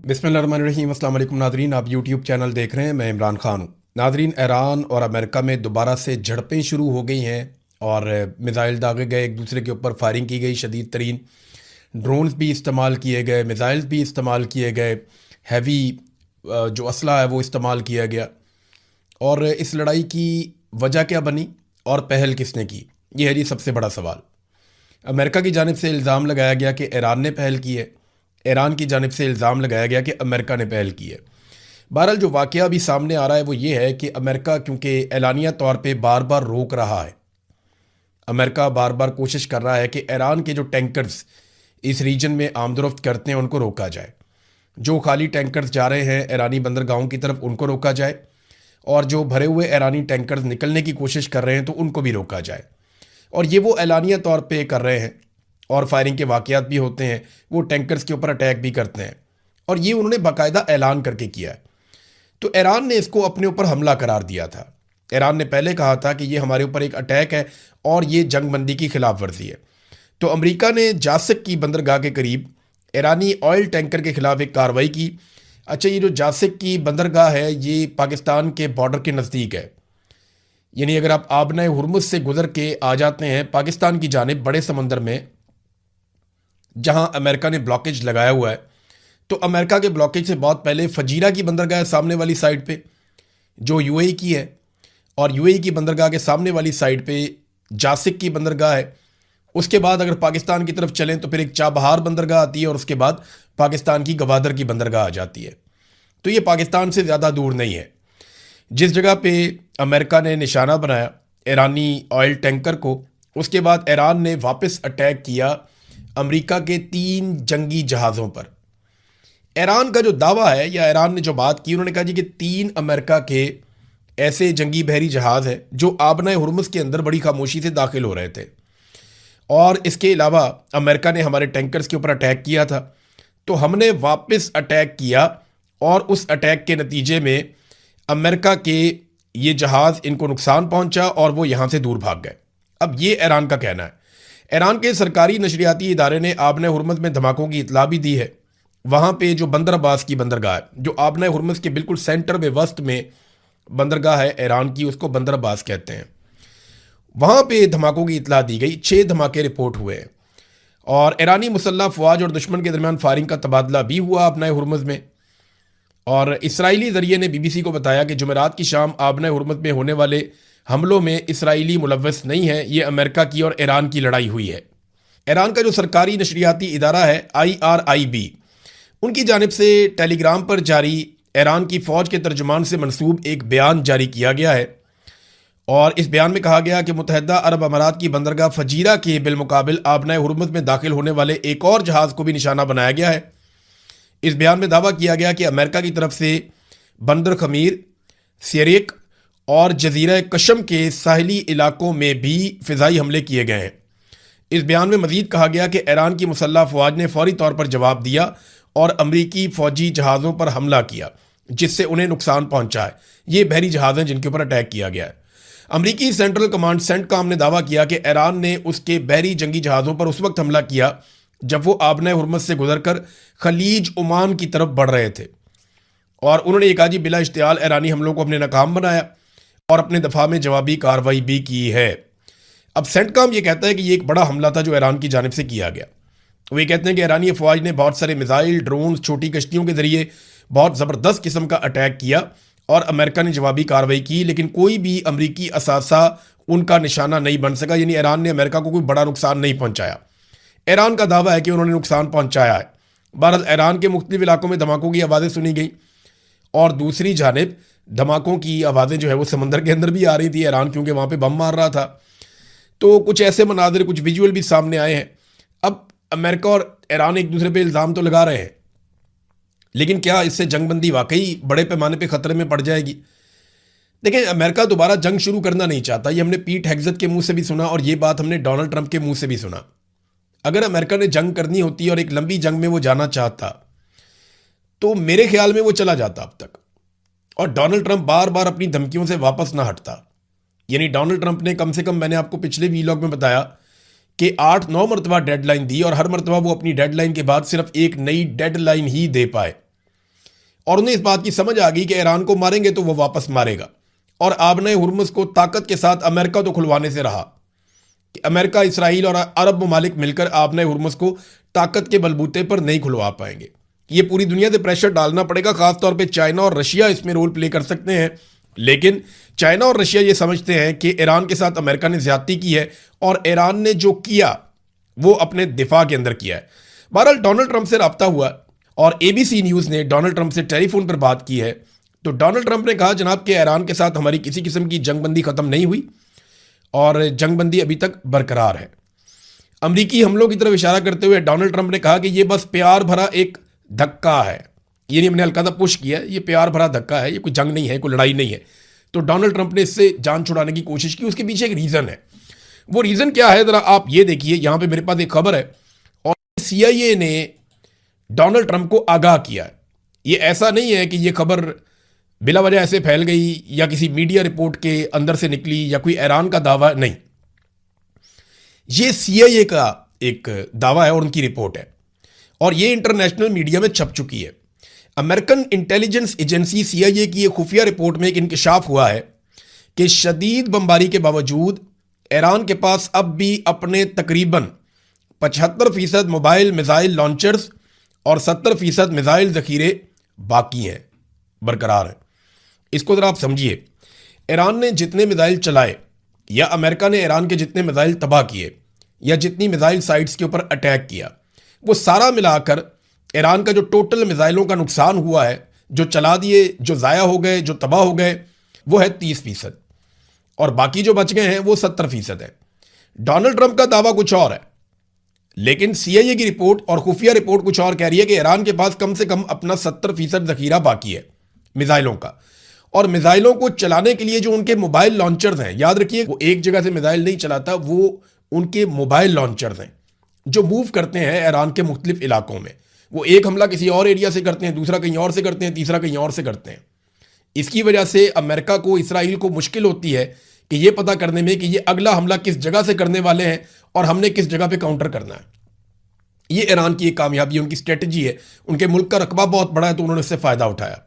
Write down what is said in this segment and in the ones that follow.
बिस्मिल्लाहिर्रहमानिर्रहीम। अस्सलाम वालेकुम नादरीन, आप यूट्यूब चैनल देख रहे हैं। मैं इमरान खान हूँ। नादरीन, ईरान और अमेरिका में दोबारा से झड़पें शुरू हो गई हैं और मिज़ाइल दागे गए, एक दूसरे के ऊपर फायरिंग की गई शदीद तरीन। ड्रोन्स भी इस्तेमाल किए गए, मिज़ाइल्स भी इस्तेमाल किए गए, हैवी जो असला है वो इस्तेमाल किया गया। और इस लड़ाई की वजह क्या बनी और पहल किसने की, ये है जी सबसे बड़ा सवाल। अमेरिका की जानिब से इल्ज़ाम लगाया गया कि ईरान ने पहल की है, ईरान की जानिब से इल्ज़ाम लगाया गया कि अमेरिका ने पहल की है। बहरहाल जो वाक़या अभी सामने आ रहा है वो ये है कि अमेरिका क्योंकि एलानिया तौर पे बार बार रोक रहा है, अमेरिका बार बार कोशिश कर रहा है कि ईरान के जो टैंकर्स इस रीजन में आमदोरफ्त करते हैं उनको रोका जाए, जो खाली टैंकर्स जा रहे हैं ईरानी बंदरगाहों की तरफ उनको रोका जाए, और जो भरे हुए ईरानी टैंकर्स निकलने की कोशिश कर रहे हैं तो उनको भी रोका जाए। और ये वो एलानिया तौर पे कर रहे हैं, और फायरिंग के वाक़यात भी होते हैं, वो टैंकर्स के ऊपर अटैक भी करते हैं, और ये उन्होंने बाकायदा ऐलान करके किया है। तो ईरान ने इसको अपने ऊपर हमला करार दिया था। ईरान ने पहले कहा था कि ये हमारे ऊपर एक अटैक है और ये जंगबंदी की खिलाफ वर्जी है। तो अमेरिका ने जासिक की बंदरगाह के करीब ईरानी ऑयल टैंकर के खिलाफ एक कार्रवाई की। अच्छा, ये जो जासिक की बंदरगाह है ये पाकिस्तान के बॉर्डर के नज़दीक है, यानी अगर आप आबना हुरमुज़ से गुजर के आ जाते हैं पाकिस्तान की जानिब बड़े समंदर में, जहां अमेरिका ने ब्लॉकेज लगाया हुआ है, तो अमेरिका के ब्लॉकेज से बहुत पहले फजीरा की बंदरगाह है सामने वाली साइड पे जो यूएई की है, और यूएई की बंदरगाह के सामने वाली साइड पे जासिक की बंदरगाह है। उसके बाद अगर पाकिस्तान की तरफ चलें तो फिर एक चाबहार बंदरगाह आती है, और उसके बाद पाकिस्तान की गवादर की बंदरगाह आ जाती है। तो ये पाकिस्तान से ज़्यादा दूर नहीं है। जिस जगह पे अमेरिका ने निशाना बनाया ईरानी ऑयल टैंकर को, उसके बाद ईरान ने वापस अटैक किया अमेरिका के 3 जंगी जहाज़ों पर। ईरान का जो दावा है या ईरान ने जो बात की, उन्होंने कहा जी कि 3 अमेरिका के ऐसे जंगी बहरी जहाज़ हैं जो आबना हुरमुज़ के अंदर बड़ी खामोशी से दाखिल हो रहे थे, और इसके अलावा अमेरिका ने हमारे टैंकर्स के ऊपर अटैक किया था, तो हमने वापस अटैक किया, और उस अटैक के नतीजे में अमेरिका के ये जहाज़ इनको नुकसान पहुंचा और वो यहाँ से दूर भाग गए। अब ये ईरान का कहना है। ईरान के सरकारी नशरियाती इदारे ने आबना हुरमुज़ में धमाकों की इतला भी दी है। वहाँ पे जो बंदर अब्बास की बंदरगाह है, जो आबना हुरमुज़ के बिल्कुल सेंटर में वस्त में बंदरगाह है ईरान की, उसको बंदर अब्बास कहते हैं, वहाँ पे धमाकों की इतला दी गई। 6 धमाके रिपोर्ट हुए हैं, और ईरानी मुसल्लह फ़ौज और दुश्मन के दरमियान फायरिंग का तबादला भी हुआ आबना हुरमुज़ में। और इसराइली ज़रिए ने बीबीसी को बताया कि जुमेरात की शाम आबना हुरमुज़ में होने वाले हमलों में इसराइली मुलव्वस नहीं है, ये अमेरिका की और ईरान की लड़ाई हुई है। ईरान का जो सरकारी नशरियाती इदारा है IRIB, उनकी जानिब से टेलीग्राम पर जारी ईरान की फ़ौज के तर्जुमान से मंसूब एक बयान जारी किया गया है, और इस बयान में कहा गया कि मुत्तहिदा अरब अमारात की बंदरगाह फजीरा के बिलमुकाबिल आबना हुरमुज़ में दाखिल होने वाले एक और जहाज़ को भी निशाना बनाया गया है। इस बयान में दावा किया गया कि अमेरिका की तरफ से बंदर खमीर, सियरिक और जजीरा कशम के साहिली इलाकों में भी फ़िज़ाई हमले किए गए हैं। इस बयान में मज़ीद कहा गया कि ईरान की मुसल्लह फ़ौज ने फौरी तौर पर जवाब दिया और अमरीकी फ़ौजी जहाज़ों पर हमला किया, जिससे उन्हें नुकसान पहुंचा है। ये बहरी जहाज़ हैं जिनके ऊपर अटैक किया गया है। अमरीकी सेंट्रल कमांड सेंटकॉम ने दावा किया कि ईरान ने उसके बहरी जंगी जहाज़ों पर उस वक्त हमला किया जब वो आबना हुरमुज़ से गुजरकर खलीज ओमान की तरफ बढ़ रहे थे, और उन्होंने एक आजी बिला इश्तियाल ईरानी हमलों को अपने नाकाम बनाया और अपने दफा में जवाबी कार्रवाई भी की है। अब सेंटकॉम ये कहता है कि ये एक बड़ा हमला था जो ईरान की जानिब से किया गया। वो ये कहते हैं कि ईरानी फ़ौज ने बहुत सारे मिसाइल, ड्रोन, छोटी कश्तियों के ज़रिए बहुत ज़बरदस्त किस्म का अटैक किया, और अमेरिका ने जवाबी कार्रवाई की, लेकिन कोई भी अमरीकी असासा उनका निशाना नहीं बन सका, यानी ईरान ने अमेरिका को कोई बड़ा नुकसान नहीं पहुंचाया। ईरान का दावा है कि उन्होंने नुकसान पहुंचाया है। बहरहाल ईरान के मुख्तलिफ इलाकों में धमाकों की आवाज़ें सुनी गई, और दूसरी जानिब धमाकों की आवाज़ें जो है वो समंदर के अंदर भी आ रही थी ईरान, क्योंकि वहाँ पे बम मार रहा था। तो कुछ ऐसे मनाजिर, कुछ विजुअल भी सामने आए हैं। अब अमेरिका और ईरान एक दूसरे पे इल्ज़ाम तो लगा रहे हैं, लेकिन क्या इससे जंगबंदी वाकई बड़े पैमाने पे ख़तरे में पड़ जाएगी? देखिए, अमेरिका दोबारा जंग शुरू करना नहीं चाहता। ये हमने पीट हेग्सेथ के मुंह से भी सुना, और ये बात हमने डोनाल्ड ट्रंप के मुंह से भी सुना। अगर अमेरिका ने जंग करनी होती और एक लंबी जंग में वो जाना चाहता, तो मेरे ख्याल में वो चला जाता अब तक, और डोनाल्ड ट्रंप बार बार अपनी धमकियों से वापस ना हटता। यानी डोनाल्ड ट्रंप ने कम से कम, मैंने आपको पिछले वीलॉग में बताया कि 8-9 मरतबा डेडलाइन दी, और हर मरतबा वो अपनी डेडलाइन के बाद सिर्फ एक नई डेडलाइन ही दे पाए। और उन्हें इस बात की समझ आ गई कि ईरान को मारेंगे तो वो वापस मारेगा। और आबने हुर्मुज को ताकत के साथ अमेरिका तो खुलवाने से रहा कि अमेरिका, इसराइल और अरब ममालिक मिलकर आबने हुर्मुज को ताकत के बलबूते पर नहीं खुलवा पाएंगे। ये पूरी दुनिया से प्रेशर डालना पड़ेगा, खासतौर पे चाइना और रशिया इसमें रोल प्ले कर सकते हैं। लेकिन चाइना और रशिया ये समझते हैं कि ईरान के साथ अमेरिका ने ज्यादती की है और ईरान ने जो किया वो अपने दिफा के अंदर किया है। बहरहाल डोनाल्ड ट्रंप से रब्ता हुआ और एबीसी न्यूज़ ने डोनाल्ड ट्रंप से टेलीफोन पर बात की है। तो डोनाल्ड ट्रंप ने कहा, जनाब कि ईरान के साथ हमारी किसी किस्म की जंगबंदी ख़त्म नहीं हुई और जंगबंदी अभी तक बरकरार है। अमरीकी हमलों की तरफ इशारा करते हुए डोनाल्ड ट्रंप ने कहा कि ये बस प्यार भरा एक धक्का है। ये नहीं, हमने हल्का सा पुश किया, ये प्यार भरा धक्का है, ये कोई जंग नहीं है, कोई लड़ाई नहीं है। तो डोनाल्ड ट्रंप ने इससे जान छुड़ाने की कोशिश की। उसके पीछे एक रीज़न है। वो रीज़न क्या है, ज़रा आप ये देखिए। यहाँ पे मेरे पास एक खबर है और CIA ने डोनाल्ड ट्रंप को आगाह किया है। ये ऐसा नहीं है कि ये खबर बिला वजह ऐसे फैल गई या किसी मीडिया रिपोर्ट के अंदर से निकली या कोई ईरान का दावा नहीं। ये CIA का एक दावा है और उनकी रिपोर्ट है और ये इंटरनेशनल मीडिया में छप चुकी है। अमेरिकन इंटेलिजेंस एजेंसी CIA की एक खुफिया रिपोर्ट में एक इंकशाफ हुआ है कि शदीद बमबारी के बावजूद ईरान के पास अब भी अपने तकरीबन 75% मोबाइल मिसाइल लॉन्चर्स और 70% मिसाइल जखीरे बाकी हैं, बरकरार हैं। इसको ज़रा आप समझिए। ईरान ने जितने मिसाइल चलाए या अमेरिका ने ईरान के जितने मिसाइल तबाह किए या जितनी मिसाइल साइट्स के ऊपर अटैक किया, वो सारा मिलाकर ईरान का जो टोटल मिसाइलों का नुकसान हुआ है, जो चला दिए, जो ज़ाया हो गए, जो तबाह हो गए, वो है 30% और बाकी जो बच गए हैं वो 70% है। डोनाल्ड ट्रंप का दावा कुछ और है, लेकिन CIA की रिपोर्ट और खुफिया रिपोर्ट कुछ और कह रही है कि ईरान के पास कम से कम अपना 70% जखीरा बाकी है मिसाइलों का। और मिसाइलों को चलाने के लिए जो उनके मोबाइल लॉन्चर्स हैं, याद रखिए वो एक जगह से मिसाइल नहीं चलाता, वो उनके मोबाइल लॉन्चर्स हैं जो मूव करते हैं ईरान के मुख्तलिफ इलाकों में। वो एक हमला किसी और एरिया से करते हैं, दूसरा कहीं और से करते हैं, तीसरा कहीं और से करते हैं। इसकी वजह से अमेरिका को, इसराइल को मुश्किल होती है कि ये पता करने में कि ये अगला हमला किस जगह से करने वाले हैं और हमने किस जगह पे काउंटर करना है। ये ईरान की एक कामयाबी, उनकी स्ट्रेटजी है। उनके मुल्क का रकबा बहुत बड़ा है तो उन्होंने इससे फ़ायदा उठाया।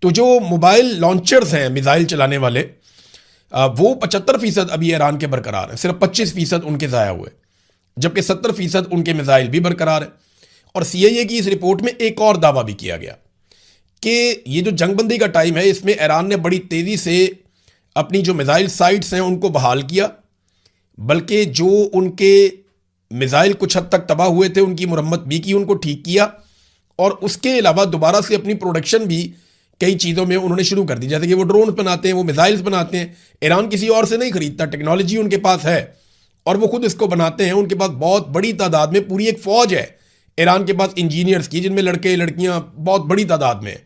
तो जो मोबाइल लॉन्चर्स हैं मिसाइल चलाने वाले, वो 75% अभी ईरान के बरकरार हैं, सिर्फ 25% उनके ज़ाया हुए, जबकि 70% उनके मिसाइल भी बरकरार हैं। और CIA की इस रिपोर्ट में एक और दावा भी किया गया कि ये जो जंगबंदी का टाइम है, इसमें ईरान ने बड़ी तेज़ी से अपनी जो मिसाइल साइट्स हैं उनको बहाल किया, बल्कि जो उनके मिसाइल कुछ हद तक तबाह हुए थे उनकी मुरम्मत भी की, उनको ठीक किया। और उसके अलावा दोबारा से अपनी प्रोडक्शन भी कई चीज़ों में उन्होंने शुरू कर दी, जैसे कि वो ड्रोन बनाते हैं, वो मिसाइल्स बनाते हैं। ईरान किसी और से नहीं खरीदता, टेक्नोलॉजी उनके पास है और वो खुद इसको बनाते हैं। उनके पास बहुत बड़ी तादाद में पूरी एक फ़ौज है ईरान के पास इंजीनियर्स की, जिनमें लड़के लड़कियां बहुत बड़ी तादाद में,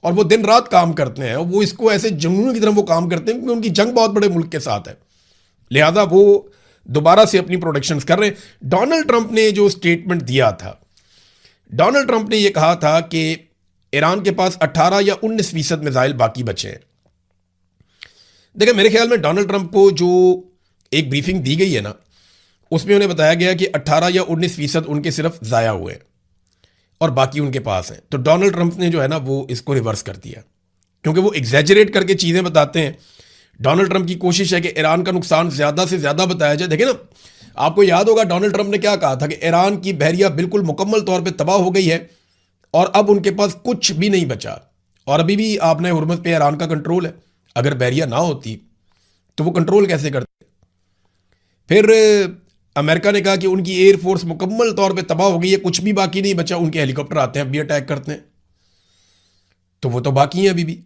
और वो दिन रात काम करते हैं। वो इसको ऐसे जुनून की तरह वो काम करते हैं क्योंकि उनकी जंग बहुत बड़े मुल्क के साथ है, लिहाजा वो दोबारा से अपनी प्रोडक्शन कर रहे हैं। डोनाल्ड ट्रंप ने जो स्टेटमेंट दिया था, डोनाल्ड ट्रंप ने यह कहा था कि ईरान के पास 18 या 19% मिसाइल बाकी बचे हैं। देखिए, मेरे ख्याल में डोनाल्ड ट्रंप को जो एक ब्रीफिंग दी गई है ना, उसमें उन्हें बताया गया कि 18 या 19% उनके सिर्फ ज़ाया हुए और बाकी उनके पास हैं। तो डोनाल्ड ट्रंप ने जो है ना वो इसको रिवर्स कर दिया, क्योंकि वो एग्जैजरेट करके चीज़ें बताते हैं। डोनाल्ड ट्रंप की कोशिश है कि ईरान का नुकसान ज़्यादा से ज़्यादा बताया जाए। देखिए ना, आपको याद होगा डोनाल्ड ट्रंप ने क्या कहा था कि ईरान की बहरिया बिल्कुल मुकम्मल तौर पर तबाह हो गई है और अब उनके पास कुछ भी नहीं बचा। और अभी भी आपने हुर्मुज़ पे ईरान का कंट्रोल है। अगर बहरिया ना होती तो वो कंट्रोल कैसे करते? फिर अमेरिका ने कहा कि उनकी एयरफोर्स मुकम्मल तौर पे तबाह हो गई है, कुछ भी बाकी नहीं बचा। उनके हेलीकॉप्टर आते हैं, अब भी अटैक करते हैं, तो वो तो बाकी हैं अभी भी।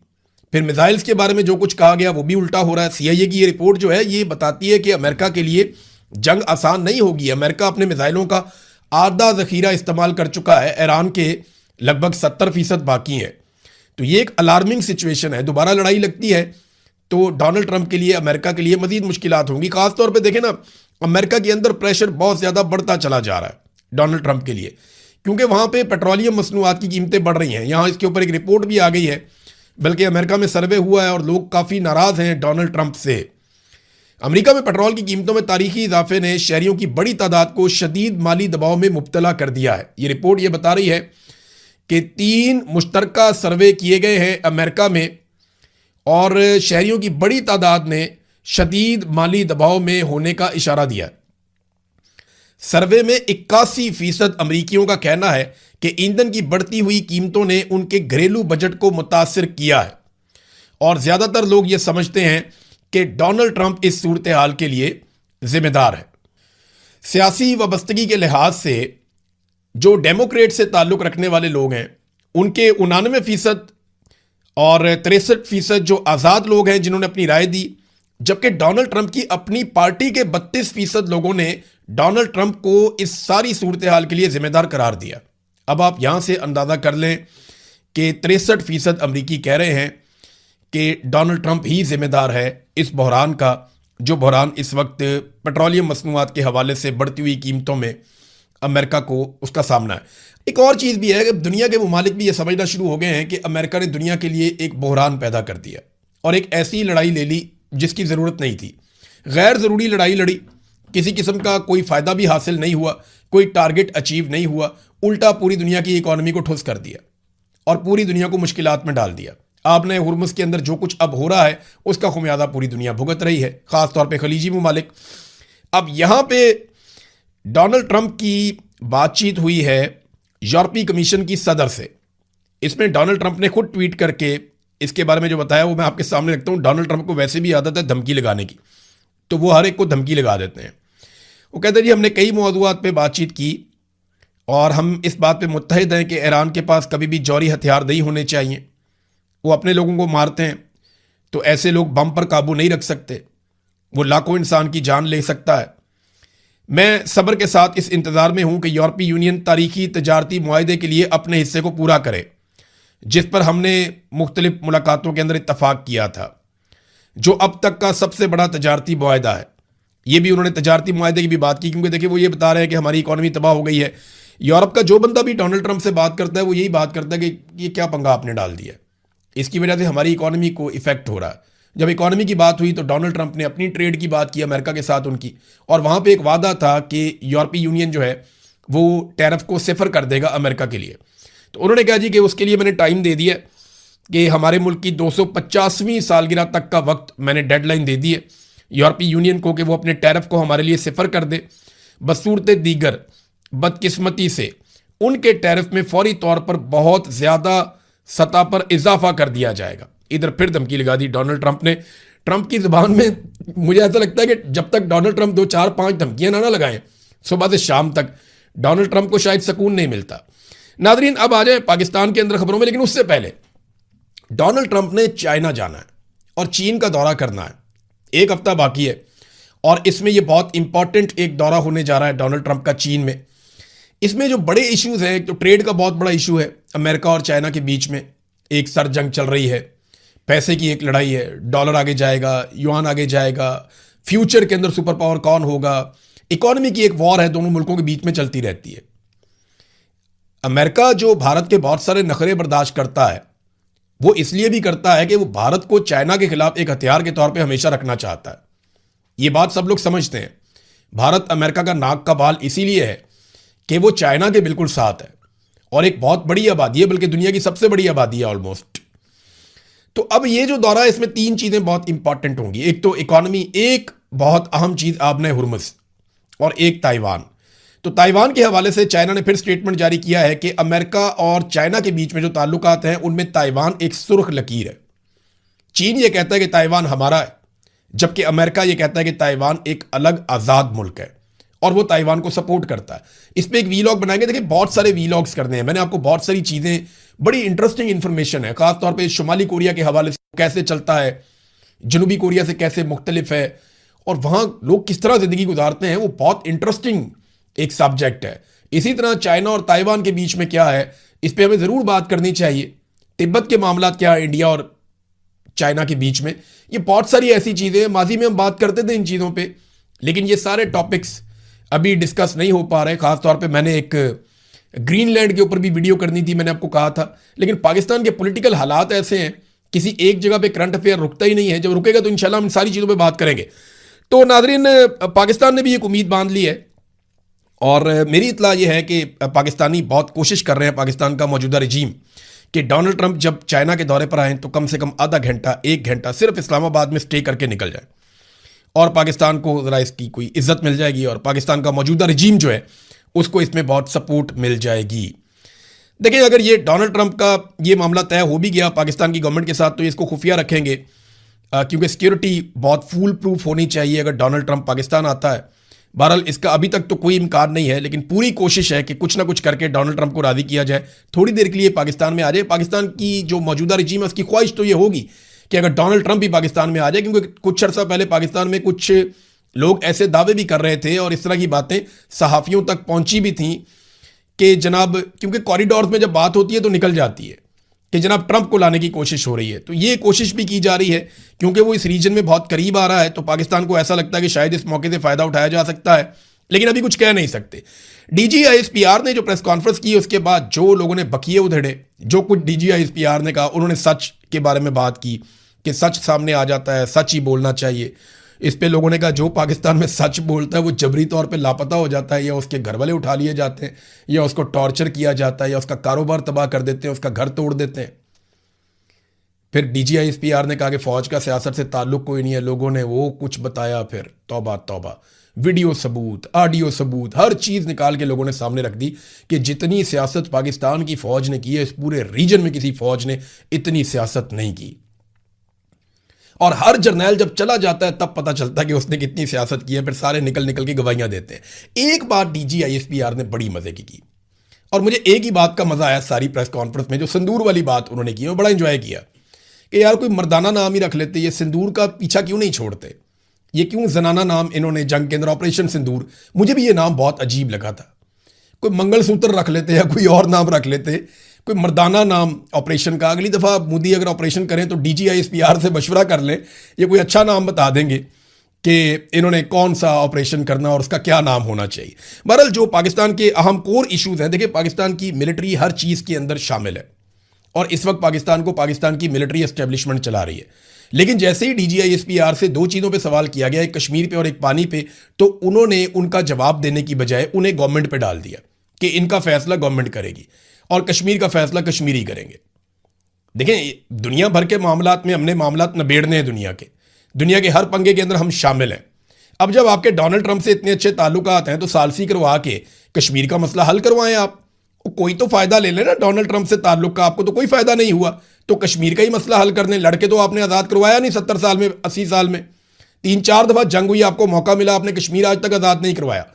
फिर मिसाइल्स के बारे में जो कुछ कहा गया वो भी उल्टा हो रहा है। CIA की ये रिपोर्ट जो है ये बताती है कि अमेरिका के लिए जंग आसान नहीं होगी। अमेरिका अपने मिसाइलों का आधा जखीरा इस्तेमाल कर चुका है, ईरान के लगभग 70% बाकी हैं। तो ये एक अलार्मिंग सिचुएशन है। दोबारा लड़ाई लगती है तो डोनाल्ड ट्रंप के लिए, अमेरिका के लिए मजीद मुश्किलात होंगी। खासतौर पर देखें ना, अमेरिका के अंदर प्रेशर बहुत ज़्यादा बढ़ता चला जा रहा है डोनाल्ड ट्रंप के लिए, क्योंकि वहाँ पे पेट्रोलियम मसनूआत की कीमतें बढ़ रही हैं। यहाँ इसके ऊपर एक रिपोर्ट भी आ गई है, बल्कि अमेरिका में सर्वे हुआ है और लोग काफ़ी नाराज़ हैं डोनाल्ड ट्रंप से। अमेरिका में पेट्रोल की कीमतों में तारीखी इजाफे ने शहरियों की बड़ी तादाद को शदीद माली दबाव में मुब्तला कर दिया है। ये रिपोर्ट ये बता रही है कि 3 मुश्तरका सर्वे किए गए हैं अमेरिका में और शहरियों की बड़ी तादाद ने शदीद माली दबाव में होने का इशारा दिया। सर्वे में 81% अमरीकियों का कहना है कि ईंधन की बढ़ती हुई कीमतों ने उनके घरेलू बजट को मुतासिर किया है और ज्यादातर लोग ये समझते हैं कि डोनाल्ड ट्रंप इस सूरत हाल के लिए जिम्मेदार है। सियासी वाबस्तगी के लिहाज से जो डेमोक्रेट से ताल्लुक रखने वाले लोग हैं उनके 99% और 63% जो आज़ाद लोग हैं जिन्होंने अपनी राय दी, जबकि डोनाल्ड ट्रंप की अपनी पार्टी के 32% लोगों ने डोनाल्ड ट्रंप को इस सारी सूरत हाल के लिए जिम्मेदार करार दिया। अब आप यहां से अंदाजा कर लें कि 63% अमरीकी कह रहे हैं कि डोनाल्ड ट्रंप ही जिम्मेदार है इस बहरान का, जो बहरान इस वक्त पेट्रोलियम मसनूआत के हवाले से बढ़ती हुई कीमतों में अमेरिका को उसका सामना है। एक और चीज़ भी है कि दुनिया के ममालिक भी ये समझना शुरू हो गए हैं कि अमेरिका ने दुनिया के लिए एक बहरान पैदा कर दिया और एक ऐसी लड़ाई ले ली जिसकी ज़रूरत नहीं थी। गैर ज़रूरी लड़ाई लड़ी, किसी किस्म का कोई फ़ायदा भी हासिल नहीं हुआ, कोई टारगेट अचीव नहीं हुआ, उल्टा पूरी दुनिया की इकॉनमी को ठुस कर दिया और पूरी दुनिया को मुश्किलात में डाल दिया। आपने हुर्मुज़ के अंदर जो कुछ अब हो रहा है उसका खुमियादा पूरी दुनिया भुगत रही है, ख़ासतौर पर खलीजी ममालिक। अब यहाँ पे डोनाल्ड ट्रंप की बातचीत हुई है यूरोपीय कमीशन की सदर से। इसमें डोनाल्ड ट्रंप ने खुद ट्वीट करके इसके बारे में जो बताया वो मैं आपके सामने रखता हूँ। डोनाल्ड ट्रंप को वैसे भी आदत है धमकी लगाने की, तो वो हर एक को धमकी लगा देते हैं। वो कहते हैं जी हमने कई मौज़ूआत पे बातचीत की और हम इस बात पे मुत्तहिद हैं कि ईरान के पास कभी भी जौहरी हथियार नहीं होने चाहिए। वो अपने लोगों को मारते हैं तो ऐसे लोग बम पर काबू नहीं रख सकते, वो लाखों इंसान की जान ले सकता है। मैं सब्र के साथ इस इंतज़ार में हूं कि यूरोपीय यूनियन तारीखी तजारती मुआहदे के लिए अपने हिस्से को पूरा करे जिस पर हमने मुख्तलिफ मुलाकातों के अंदर इत्तफाक किया था, जो अब तक का सबसे बड़ा तजारती मुआहदा है। ये भी उन्होंने तजारती मुआहदे की भी बात की, क्योंकि देखिए वो ये बता रहे हैं कि हमारी इकॉनमी तबाह हो गई है। यूरोप का जो बंदा भी डोनाल्ड ट्रंप से बात करता है वो यही बात करता है कि ये क्या पंगा आपने डाल दिया, इसकी वजह से हमारी इकॉनमी को इफेक्ट हो रहा है। जब इकॉनमी की बात हुई तो डोनाल्ड ट्रंप ने अपनी ट्रेड की बात की अमेरिका के साथ उनकी, और वहाँ पे एक वादा था कि यूरोपीय यूनियन जो है वो टैरिफ को सिफर कर देगा अमेरिका के लिए। तो उन्होंने कहा जी कि उसके लिए मैंने टाइम दे दिया कि हमारे मुल्क की 250वीं सालगिरह तक का वक्त मैंने डेडलाइन दे दी है यूरोपीय यूनियन को कि वो अपने टैरिफ को हमारे लिए सिफर कर दे। बसूरत दीगर बदकिस्मती से उनके टैरिफ में फौरी तौर पर बहुत ज़्यादा सतह पर इजाफा कर दिया जाएगा। इधर फिर धमकी लगा दी डोनाल्ड ट्रंप ने। ट्रंप की ज़बान में मुझे ऐसा लगता है कि जब तक डोनाल्ड ट्रंप 2 4 5 धमकियां ना लगाएं सुबह से शाम तक, डोनाल्ड ट्रंप को शायद सुकून नहीं मिलता। नादरीन अब आ जाए पाकिस्तान के अंदर खबरों में, लेकिन उससे पहले डोनाल्ड ट्रंप ने चाइना जाना है और चीन का दौरा करना है। 1 हफ्ता बाकी है और इसमें यह बहुत इंपॉर्टेंट एक दौरा होने जा रहा है डोनाल्ड ट्रंप का चीन में। इसमें जो बड़े इश्यूज हैं, तो ट्रेड का बहुत बड़ा इशू है, अमेरिका और चाइना के बीच में एक सर जंग चल रही है, पैसे की एक लड़ाई है, डॉलर आगे जाएगा, युआन आगे जाएगा, फ्यूचर के अंदर सुपर पावर कौन होगा, इकोनॉमी की एक वॉर है, दोनों मुल्कों के बीच में चलती रहती है। अमेरिका जो भारत के बहुत सारे नखरे बर्दाश्त करता है वो इसलिए भी करता है कि वो भारत को चाइना के खिलाफ एक हथियार के तौर पे हमेशा रखना चाहता है। ये बात सब लोग समझते हैं। भारत अमेरिका का नाक का बाल इसीलिए है कि वो चाइना के बिल्कुल साथ है और एक बहुत बड़ी आबादी है, बल्कि दुनिया की सबसे बड़ी आबादी है ऑलमोस्ट। तो अब ये जो दौरा है इसमें 3 चीजें बहुत इंपॉर्टेंट होंगी। एक तो इकोनॉमी, एक बहुत अहम चीज आपने हुर्मुज़, और एक ताइवान। तो ताइवान के हवाले से चाइना ने फिर स्टेटमेंट जारी किया है कि अमेरिका और चाइना के बीच में जो ताल्लुकात हैं उनमें ताइवान एक सुर्ख लकीर है। चीन ये कहता है कि ताइवान हमारा है, जबकि अमेरिका ये कहता है कि ताइवान एक अलग आज़ाद मुल्क है और वो ताइवान को सपोर्ट करता है। इस पर एक वीलॉग बनाएंगे। देखिए बहुत सारे वीलॉग्स करने हैं, मैंने आपको बहुत सारी चीज़ें, बड़ी इंटरेस्टिंग इंफॉर्मेशन है, खासतौर पे शुमाली कोरिया के हवाले से कैसे चलता है, जनूबी कोरिया से कैसे मुख्तलिफ है और वहाँ लोग किस तरह ज़िंदगी गुजारते हैं, वो बहुत इंटरेस्टिंग एक सब्जेक्ट है। इसी तरह चाइना और ताइवान के बीच में क्या है, इस पर हमें ज़रूर बात करनी चाहिए। तिब्बत के मामला क्या है इंडिया और चाइना के बीच में, ये बहुत सारी ऐसी चीज़ें हैं। माजी में हम बात करते थे इन चीज़ों पे, लेकिन ये सारे टॉपिक्स अभी डिस्कस नहीं हो पा रहे। खासतौर पे मैंने एक ग्रीनलैंड के ऊपर भी वीडियो करनी थी, मैंने आपको कहा था, लेकिन पाकिस्तान के पॉलिटिकल हालात ऐसे हैं, किसी एक जगह पे करंट अफेयर रुकता ही नहीं है। जब रुकेगा तो इंशाल्लाह हम सारी चीज़ों पे बात करेंगे। तो नाजरीन, पाकिस्तान ने भी एक उम्मीद बांध ली है और मेरी इत्तला ये है कि पाकिस्तानी बहुत कोशिश कर रहे हैं, पाकिस्तान का मौजूदा रजीम, कि डोनाल्ड ट्रंप जब चाइना के दौरे पर आए तो कम से कम आधा घंटा 1 घंटा सिर्फ इस्लामाबाद में स्टे करके निकल जाए, और पाकिस्तान को ज़रा इसकी कोई इज्जत मिल जाएगी और पाकिस्तान का मौजूदा रजीम जो है उसको इसमें बहुत सपोर्ट मिल जाएगी। देखिए, अगर ये डोनाल्ड ट्रंप का ये मामला तय हो भी गया पाकिस्तान की गवर्नमेंट के साथ, तो इसको खुफिया रखेंगे, क्योंकि सिक्योरिटी बहुत फूल प्रूफ होनी चाहिए अगर डोनाल्ड ट्रंप पाकिस्तान आता है। बहरहाल इसका अभी तक तो कोई इम्कान नहीं है, लेकिन पूरी कोशिश है कि कुछ ना कुछ करके डोनाल्ड ट्रंप को राज़ी किया जाए, थोड़ी देर के लिए पाकिस्तान में आ जाए। पाकिस्तान की जो मौजूदा रजीम है उसकी ख्वाहिश तो ये होगी कि अगर डोनाल्ड ट्रंप भी पाकिस्तान में आ जाए, क्योंकि कुछ अर्सा पहले पाकिस्तान में कुछ लोग ऐसे दावे भी कर रहे थे और इस तरह की बातें सहाफ़ियों तक पहुंची भी थी कि जनाब, क्योंकि कॉरिडोर में जब बात होती है तो निकल जाती है कि जनाब ट्रंप को लाने की कोशिश हो रही है, तो ये कोशिश भी की जा रही है क्योंकि वो इस रीजन में बहुत करीब आ रहा है, तो पाकिस्तान को ऐसा लगता है कि शायद इस मौके से फ़ायदा उठाया जा सकता है, लेकिन अभी कुछ कह नहीं सकते। DGISPR ने जो प्रेस कॉन्फ्रेंस की उसके बाद जो लोगों ने बकिए उधेड़े, जो कुछ DGISPR ने कहा, उन्होंने सच के बारे में बात की कि सच सामने आ जाता है, सच ही बोलना चाहिए। इस पे लोगों ने कहा जो पाकिस्तान में सच बोलता है वो जबरी तौर पे लापता हो जाता है, या उसके घर वाले उठा लिए जाते हैं, या उसको टॉर्चर किया जाता है, या उसका कारोबार तबाह कर देते हैं, उसका घर तोड़ देते हैं। फिर DGISPR ने कहा कि फौज का सियासत से ताल्लुक कोई नहीं है। लोगों ने वो कुछ बताया, फिर तौबा तौबा, वीडियो सबूत, ऑडियो सबूत, हर चीज़ निकाल के लोगों ने सामने रख दी कि जितनी सियासत पाकिस्तान की फ़ौज ने की है, इस पूरे रीजन में किसी फ़ौज ने इतनी सियासत नहीं की। और हर जर्नैल जब चला जाता है तब पता चलता है कि उसने कितनी सियासत की है, फिर सारे निकल निकल के गवाहियां देते हैं। एक बात DGISPR ने बड़ी मज़े की और मुझे एक ही बात का मज़ा आया सारी प्रेस कॉन्फ्रेंस में, जो सिंदूर वाली बात उन्होंने की, वो बड़ा इंजॉय किया कि यार कोई मर्दाना नाम ही रख लेते, ये सिंदूर का पीछा क्यों नहीं छोड़ते, ये क्यों जनाना नाम इन्होंने जंग के अंदर ऑपरेशन सिंदूर, मुझे भी ये नाम बहुत अजीब लगा था। कोई मंगलसूत्र रख लेते या कोई और नाम रख लेते, कोई मर्दाना नाम ऑपरेशन का। अगली दफ़ा मोदी अगर ऑपरेशन करें तो DGISPR से मशवरा कर लें, ये कोई अच्छा नाम बता देंगे कि इन्होंने कौन सा ऑपरेशन करना और उसका क्या नाम होना चाहिए। बहरहाल जो पाकिस्तान के अहम कोर इशूज़ हैं, देखिए पाकिस्तान की मिलिट्री हर चीज़ के अंदर शामिल है और इस वक्त पाकिस्तान की मिलिट्री एस्टेब्लिशमेंट चला रही है। लेकिन जैसे ही DGISPR से दो चीज़ों पे सवाल किया गया, एक कश्मीर पे और एक पानी पे, तो उन्होंने उनका जवाब देने की बजाय उन्हें गवर्नमेंट पे डाल दिया कि इनका फैसला गवर्नमेंट करेगी और कश्मीर का फैसला कश्मीरी करेंगे। देखें, दुनिया भर के मामलात में हमने मामलात नबेड़ने हैं, दुनिया के हर पंगे के अंदर हम शामिल हैं। अब जब आपके डोनाल्ड ट्रंप से इतने अच्छे ताल्लुकात हैं तो सालसी करवा के कश्मीर का मसला हल करवाएं आप। कोई तो फ़ायदा ले लेना डोनाल्ड ट्रंप से ताल्लुक का, आपको तो कोई फ़ायदा नहीं हुआ, तो कश्मीर का ही मसला हल करने। लड़के तो आपने आज़ाद करवाया नहीं 70 साल में, 80 साल में 3-4 दफ़ा जंग हुई, आपको मौका मिला, आपने कश्मीर आज तक आज़ाद नहीं करवाया।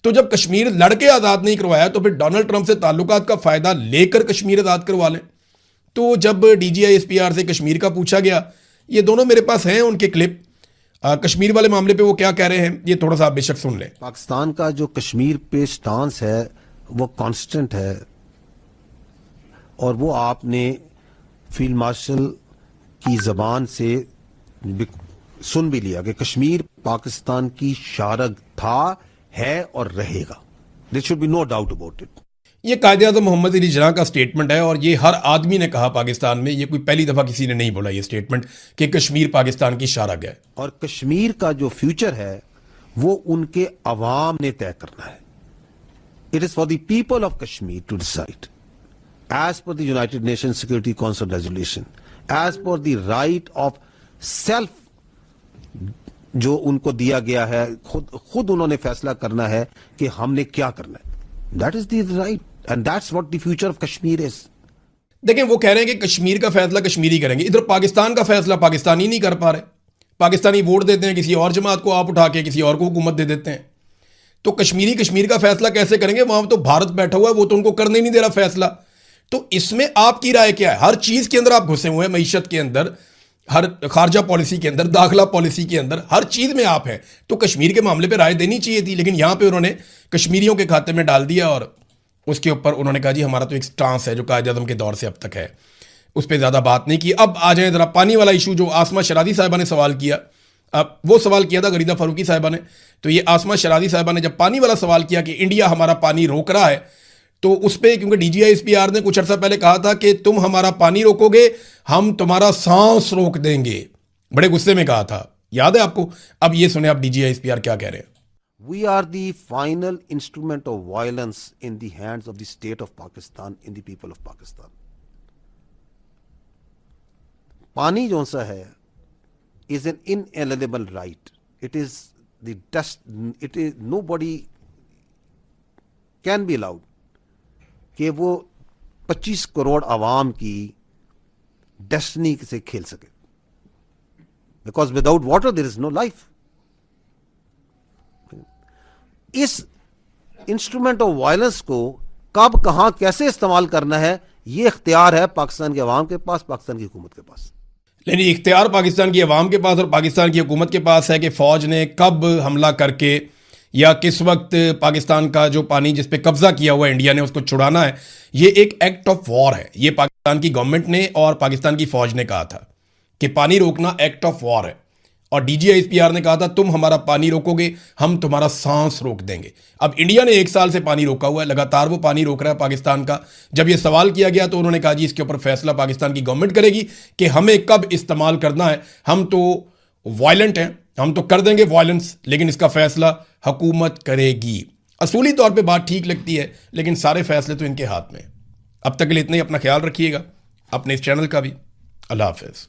तो जब कश्मीर लड़के आज़ाद नहीं करवाया तो फिर डोनाल्ड ट्रंप से ताल्लुकात का फ़ायदा लेकर कश्मीर आज़ाद करवा लें। तो जब DGISPR से कश्मीर का पूछा गया, ये दोनों मेरे पास हैं उनके क्लिप, कश्मीर वाले मामले पे वो क्या कह रहे हैं ये थोड़ा सा आप बेशक सुन लें। पाकिस्तान का जो कश्मीर पे स्टांस है वो कांस्टेंट है और वो आपने फील्ड मार्शल की जबान से सुन भी लिया कि कश्मीर पाकिस्तान की शारग था, है और रहेगा। There should be no doubt about it. ये कायदे-ए-आज़म मोहम्मद अली जिन्ना का स्टेटमेंट है और ये हर आदमी ने कहा पाकिस्तान में, ये कोई पहली दफा किसी ने नहीं बोला ये स्टेटमेंट कि कश्मीर पाकिस्तान की शारग है। और कश्मीर का जो फ्यूचर है वो उनके अवाम ने तय करना है। It is for the people of Kashmir to decide as per the United Nation security council resolution, as per the right of self जो उनको दिया गया है, खुद उन्होंने फैसला करना है कि हमने क्या करना है। That is the right and that's what the future of Kashmir is. देखें, वो कह रहे हैं कि कश्मीर का फैसला कश्मीरी करेंगे, इधर पाकिस्तान का फैसला पाकिस्तानी नहीं कर पा रहे। पाकिस्तानी वोट देते हैं किसी और जमात को, आप उठा के किसी और को हुकूमत दे देते हैं, तो कश्मीरी कश्मीर का फैसला कैसे करेंगे? वहां तो भारत बैठा हुआ है, वो तो उनको करने नहीं दे रहा फैसला। तो इसमें आपकी राय क्या है? हर चीज के अंदर आप घुसे हुए हैं, मईशत के अंदर, हर खारजा पॉलिसी के अंदर, दाखिला पॉलिसी के अंदर, हर चीज में आप हैं। तो कश्मीर के मामले पे राय देनी चाहिए थी, लेकिन यहां पे उन्होंने कश्मीरियों के खाते में डाल दिया और उसके ऊपर उन्होंने कहा जी हमारा तो एक स्टांस है जो कायदे-ए-आज़म के दौर से अब तक है, उस पर ज़्यादा बात नहीं की। अब आ जाए ज़रा पानी वाला इशू, जो आसमा शरादी साहिबा ने सवाल किया। अब वो सवाल किया था गरीदा फारूकी साहिबा ने, तो ये आसमा शरादी साहिबा ने जब पानी वाला सवाल किया कि इंडिया हमारा पानी रोक रहा है, तो उस पर क्योंकि DGISPR ने कुछ अर्सा पहले कहा था कि तुम हमारा पानी रोकोगे हम तुम्हारा सांस रोक देंगे, बड़े गुस्से में कहा था, याद है आपको? अब ये सुने आप DGISPR क्या कह रहे हैं। We are the final instrument of violence in the hands of the state of Pakistan, in the people of Pakistan. पानी जो सा है is an inalienable right. It is the dust. It is nobody can be allowed कि वो 25 करोड़ आवाम की destiny से खेल सके. Because without water there is no life. इस इंस्ट्रूमेंट ऑफ वायलेंस को कब कहां कैसे इस्तेमाल करना है ये इख्तियार है पाकिस्तान की आवाम के पास, पाकिस्तान की हुकूमत के पास. लेकिन इख्तियार पाकिस्तान की आवाम के पास और पाकिस्तान की हुकूमत के पास है कि फौज ने कब हमला करके या किस वक्त पाकिस्तान का जो पानी जिस पे कब्जा किया हुआ है इंडिया ने उसको छुड़ाना है. ये एक एक्ट ऑफ वॉर है. ये पाकिस्तान की गवर्नमेंट ने और पाकिस्तान की फौज ने कहा था कि पानी रोकना एक्ट ऑफ वॉर है. और DGISPR ने कहा था तुम हमारा पानी रोकोगे हम तुम्हारा सांस रोक देंगे. अब इंडिया ने 1 साल से पानी रोका हुआ है, लगातार वो पानी रोक रहा है पाकिस्तान का. जब ये सवाल किया गया तो उन्होंने कहा जी इसके ऊपर फैसला पाकिस्तान की गवर्नमेंट करेगी कि हमें कब इस्तेमाल करना है. हम तो वायलेंट हैं, हम तो कर देंगे वायलेंस, लेकिन इसका फैसला हुकूमत करेगी. असूली तौर पर बात ठीक लगती है लेकिन सारे फैसले तो इनके हाथ में. अब तक के लिए इतना ही. अपना ख्याल रखिएगा, अपने इस चैनल का भी. अल्लाह हाफिज.